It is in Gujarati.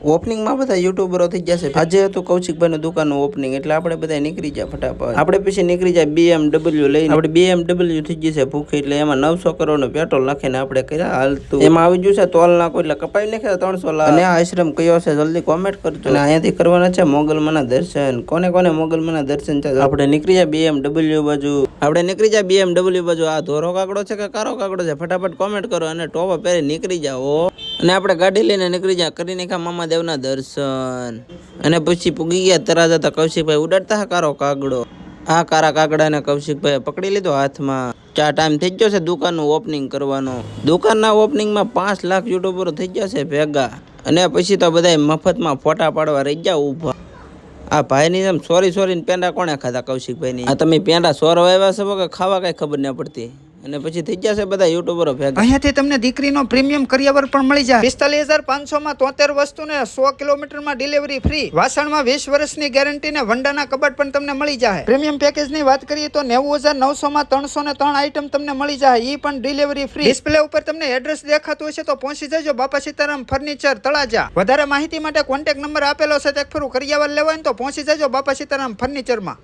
ઓપનિંગમાં બધા યુટ્યુબરો થઈ જશે. આજે હતું કૌશિકભાઈનું દુકાનનું ઓપનિંગ, એટલે આપણે બધા નીકળી જાય ફટાફટ. આપણે પછી નીકળી જાય BMW લઈને. આપણે BMW થઈ જશે ભૂખી, એટલે એમાં 900 કરોડનું પેટ્રોલ નાખીને આપણે કર્યા હાલતું. એમાં આવી ગયું છે તોલ નાખો એટલે કપાઈ નાખ્યા 300 લાખ. અને આ આશ્રમ કયો છે જલ્દી કોમેન્ટ કરજો. અને અહીંયાથી કરવાના છે મોગલમાના દર્શન. કોને કોને મોગલમાના દર્શન છે? આપણે નીકળી જાય BMW બાજુ. આપણે નીકળી જાય BMW બાજુ. આ ધોરો કાકડો છે કે કારો કાકડો છે? ફટાફટ કોમેન્ટ કરો અને ટોપા પહેરી નીકળી જાઓ. અને આપણે ગાડી લઈને નીકળી જાય કરી નાખ્યા મામા દેવના દર્શન. અને પછી પૂગી ગયા તરત હતા કૌશિકભાઈ ઉડાડતા હા કારો કાગડો. આ કારા કાગડાને કૌશિકભાઈ પકડી લીધો હાથમાં. ટાઈમ થઈ ગયો છે દુકાનનું ઓપનિંગ કરવાનો. દુકાનના ઓપનિંગમાં 5 લાખ યુટ્યુબરો થઈ જશે ભેગા. અને પછી તો બધા મફતમાં ફોટા પાડવા રહી ગયા ઊભા. આ ભાઈની જેમ સોરી ને પેંડા કોણે ખાધા કૌશિકભાઈની? આ તમે પેંડા સોરવા આવ્યા છો કે ખાવા કઈ ખબર ન પડતી. અને પછી થઈ જશે બધા યુટ્યુબરો ભેગા. અહીંયાથી તમને દીકરીનો પ્રીમિયમ કરિયાવર પણ મળી જાય 45,500 માં 73 વસ્તુને 100 કિલોમીટરમાં ડિલિવરી ફ્રી. વાસણમાં 20 વર્ષની ગેરંટી ને વંડાના કબાટ પણ તમને મળી જાય. પ્રીમિયમ પેકેજની વાત કરીએ તો 90,900 માં 303 આઈટમ તમને મળી જાય, ઈ પણ ડિલિવરી ફ્રી. ડિસ્પ્લે ઉપર તમને એડ્રેસ દેખાતું હશે તો પહોંચી જજો બાપા સીતારામ ફર્નિચર તળાજા. વધારે માહિતી માટે કોન્ટેક્ટ નંબર આપેલો છે. એક ફરું કરિયાવર લેવાય તો પહોંચી જજો બાપા સીતારામ ફર્નિચરમાં.